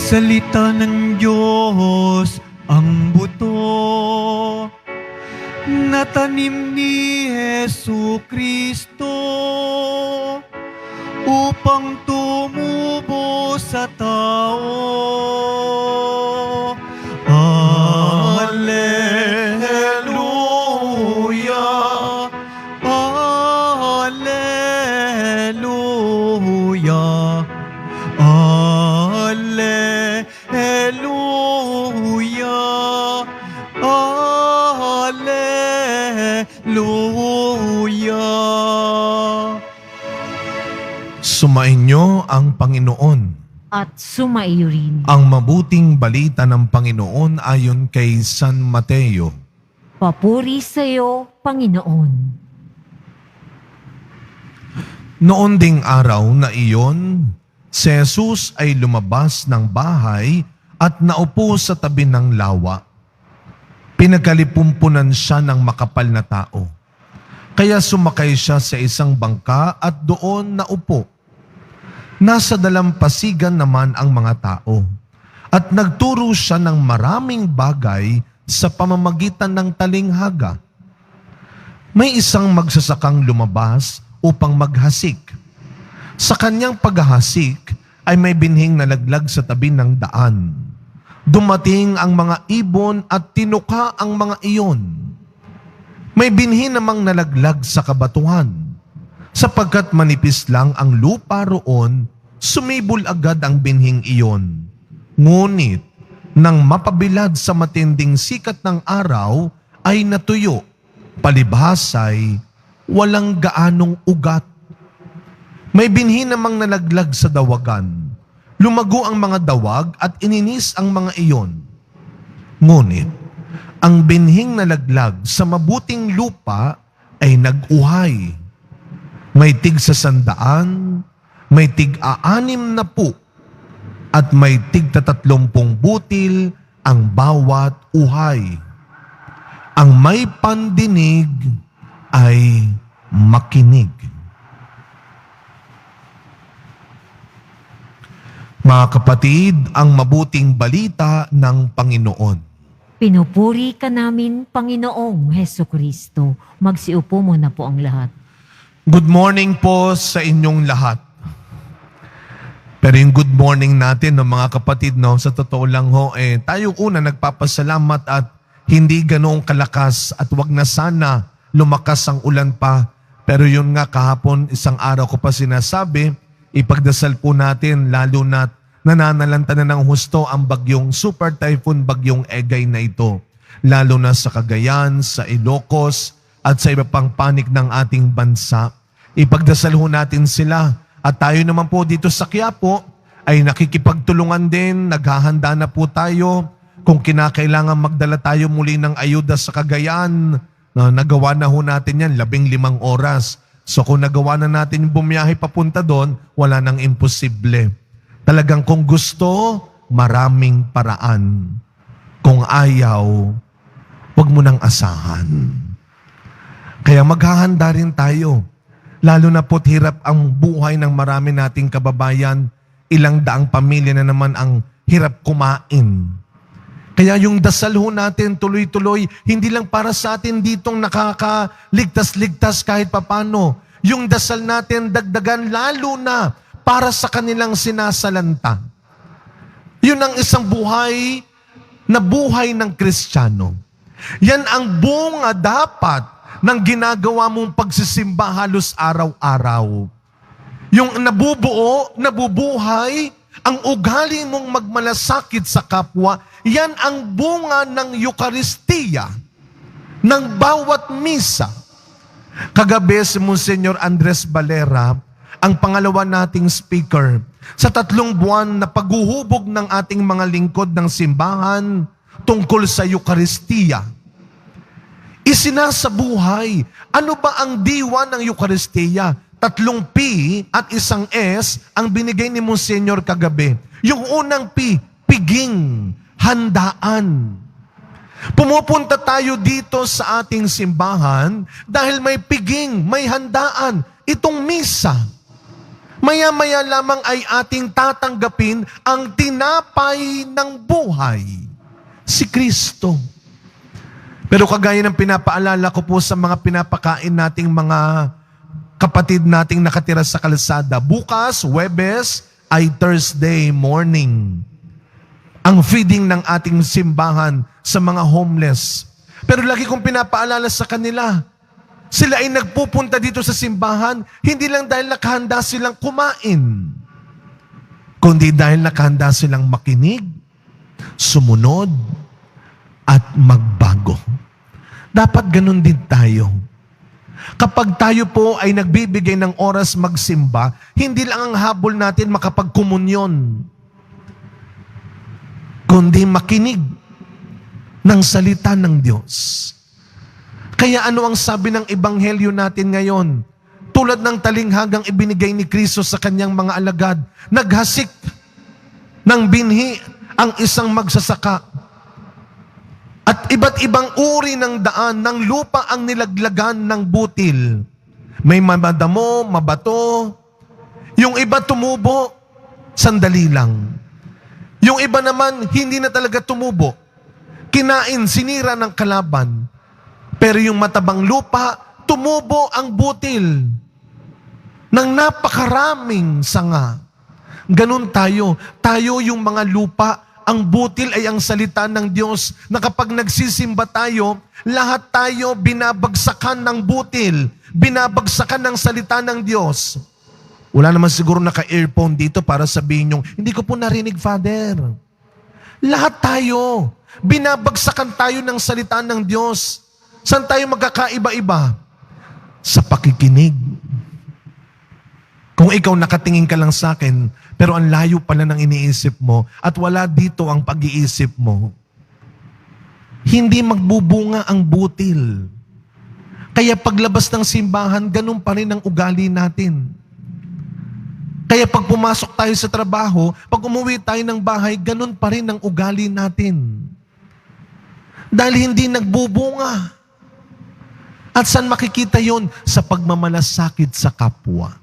Salita ng Diyos ang buto na tanim ni Jesucristo upang tumubo sa tao. Alleluia, Alleluia, Alleluia, Alleluia. Sumainyo ang Panginoon. At sumaiyo rin. Ang mabuting balita ng Panginoon ayon kay San Mateo. Papuri sa iyo, Panginoon. Noon ding araw na iyon, si Jesus ay lumabas ng bahay at naupo sa tabi ng lawa. Pinagkalipumpunan siya ng makapal na tao. Kaya sumakay siya sa isang bangka at doon naupo. Nasa dalampasigan naman ang mga tao at nagturo siya ng maraming bagay sa pamamagitan ng talinghaga. May isang magsasakang lumabas upang maghasik. Sa kanyang paghahasik ay may binhing nalaglag sa tabi ng daan. Dumating ang mga ibon at tinuka ang mga iyon. May binhi namang nalaglag sa kabatuhan. Sapagkat manipis lang ang lupa roon, sumibol agad ang binhing iyon. Ngunit, nang mapabilad sa matinding sikat ng araw, ay natuyo. Palibhas ay walang gaanong ugat. May binhi namang nalaglag sa dawagan. Lumago ang mga dawag at ininis ang mga iyon. Ngunit, ang binhing nalaglag sa mabuting lupa ay nag-uhay. May tig 100, may tig 60, at may tig 30 butil ang bawat uhay. Ang may pandinig ay makinig. Mga kapatid, ang mabuting balita ng Panginoon. Pinupuri ka namin, Panginoong Hesukristo. Magsiupo muna po ang lahat. Good morning po sa inyong lahat. Pero yung good morning natin, no, mga kapatid, no, sa totoo lang ho, tayo una nagpapasalamat at hindi ganoong kalakas at wag na sana lumakas ang ulan pa. Pero yun nga kahapon, isang araw ko pa sinasabi, ipagdasal po natin lalo na nananalanta na ng husto ang bagyong Super Typhoon, bagyong Egay na ito. Lalo na sa Cagayan, sa Ilocos, at sa iba pang panig ng ating bansa. Ipagdasal ho natin sila. At tayo naman po dito sa Quiapo ay nakikipagtulungan din, naghahanda na po tayo. Kung kinakailangan magdala tayo muli ng ayuda sa Cagayan, nagawa na ho natin yan, 15 oras. So kung nagawa na natin yung bumiyahe papunta doon, wala nang imposible. Talagang kung gusto, maraming paraan. Kung ayaw, huwag mo nang asahan. Kaya maghahanda rin tayo. Lalo na po't hirap ang buhay ng marami nating kababayan. Ilang daang pamilya na naman ang hirap kumain. Kaya yung dasal ho natin tuloy-tuloy, hindi lang para sa atin ditong nakakaligtas-ligtas kahit papano. Yung dasal natin dagdagan lalo na para sa kanilang sinasalanta. Yun ang isang buhay na buhay ng Kristiyano. Yan ang bunga dapat ng ginagawa mong pagsisimba halos araw-araw. Yung nabubuo, nabubuhay, ang ugali mong magmalasakit sa kapwa, yan ang bunga ng Eucharistia, ng bawat misa. Kagabi si Monsignor Andres Valera, ang pangalawa nating speaker, sa 3 buwan na paghuhubog ng ating mga lingkod ng simbahan tungkol sa Eucharistia. Isinasabuhay. Ano ba ang diwa ng Eucharistia? 3 P at 1 S ang binigay ni Monsignor kagabi. Yung unang P, piging, handaan. Pumupunta tayo dito sa ating simbahan dahil may piging, may handaan. Itong misa. Maya-maya lamang ay ating tatanggapin ang tinapay ng buhay, si Kristo. Pero kagaya ng pinapaalala ko po sa mga pinapakain nating mga kapatid nating nakatira sa kalsada, bukas, Huwebes, ay Thursday morning. Ang feeding ng ating simbahan sa mga homeless. Pero lagi kong pinapaalala sa kanila, sila ay nagpupunta dito sa simbahan, hindi lang dahil nakahanda silang kumain, kundi dahil nakahanda silang makinig, sumunod, at magbago. Dapat ganun din tayo. Kapag tayo po ay nagbibigay ng oras magsimba, hindi lang ang habol natin makapagkomunyon, kundi makinig ng salita ng Diyos. Kaya ano ang sabi ng ebanghelyo natin ngayon? Tulad ng talinghagang ibinigay ni Kristo sa kanyang mga alagad, naghasik ng binhi ang isang magsasaka. At iba't ibang uri ng daan, ng lupa ang nilaglagan ng butil. May madamo, mabato. Yung iba tumubo, sandali lang. Yung iba naman, hindi na talaga tumubo. Kinain, sinira ng kalaban. Pero yung matabang lupa, tumubo ang butil ng napakaraming sanga. Ganun tayo. Tayo yung mga lupa, ang butil ay ang salita ng Diyos na kapag nagsisimba tayo, lahat tayo binabagsakan ng butil, binabagsakan ng salita ng Diyos. Wala naman siguro naka-earphone dito para sabihin yung, hindi ko po narinig, Father. Lahat tayo, binabagsakan tayo ng salita ng Diyos. Saan tayo magkakaiba-iba? Sa pakikinig. Kung ikaw nakatingin ka lang sa akin, pero ang layo pala ng iniisip mo at wala dito ang pag-iisip mo, hindi magbubunga ang butil. Kaya paglabas ng simbahan, ganun pa rin ang ugali natin. Kaya pag pumasok tayo sa trabaho, pag umuwi tayo ng bahay, ganun pa rin ang ugali natin. Dahil hindi nagbubunga. At saan makikita yon? Sa pagmamalasakit sa kapwa.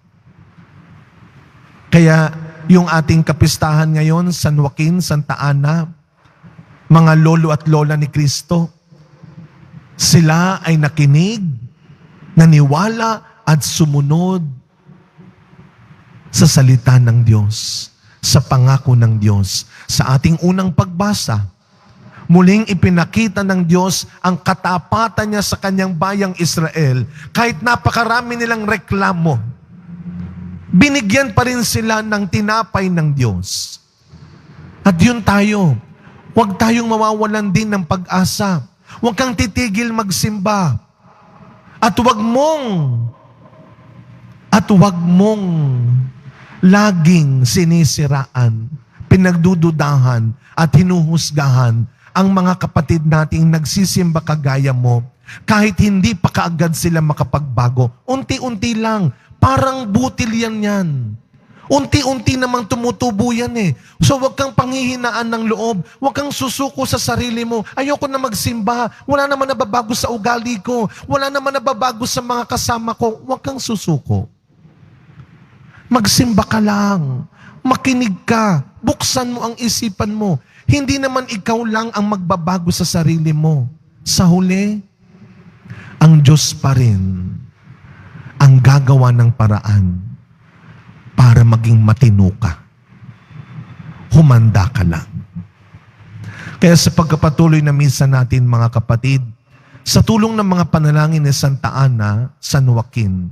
Kaya yung ating kapistahan ngayon, San Joaquin, Santa Ana, mga lolo at lola ni Kristo, sila ay nakinig, naniwala at sumunod sa salita ng Diyos, sa pangako ng Diyos. Sa ating unang pagbasa, muling ipinakita ng Diyos ang katapatan niya sa kanyang bayang Israel. Kahit napakarami nilang reklamo, binigyan pa rin sila ng tinapay ng Diyos. At yun tayo. Huwag tayong mawawalan din ng pag-asa. Huwag kang titigil magsimba. At huwag mong laging sinisiraan, pinagdududahan at hinuhusgahan ang mga kapatid nating nagsisimba kagaya mo, kahit hindi pa kaagad sila makapagbago. Unti-unti lang, parang butil yan. Unti-unti namang tumutubo yan eh. So wag kang panghihinaan ng loob, wag kang susuko sa sarili mo. Ayoko na magsimba, wala naman nababago sa ugali ko, wala naman nababago sa mga kasama ko. Wag kang susuko. Magsimba ka lang, makinig ka, buksan mo ang isipan mo. Hindi naman ikaw lang ang magbabago sa sarili mo. Sa huli, ang Diyos pa rin ang gagawa ng paraan para maging matino ka. Humanda ka lang. Kaya sa pagkapatuloy na misa natin, mga kapatid, sa tulong ng mga panalangin ni Santa Ana, San Joaquin,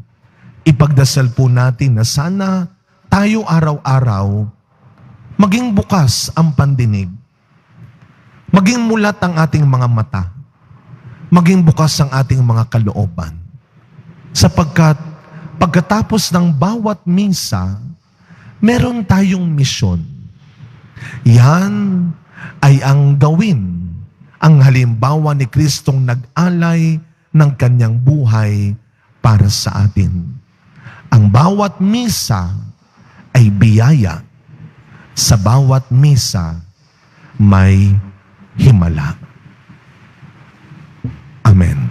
ipagdasal po natin na sana tayo araw-araw maging bukas ang pandinig. Maging mulat ang ating mga mata. Maging bukas ang ating mga kalooban. Sapagkat pagkatapos ng bawat misa, meron tayong misyon. Yan ay ang gawin, ang halimbawa ni Kristong nag-alay ng kanyang buhay para sa atin. Ang bawat misa ay biyaya. Sa bawat misa may himala. Amen.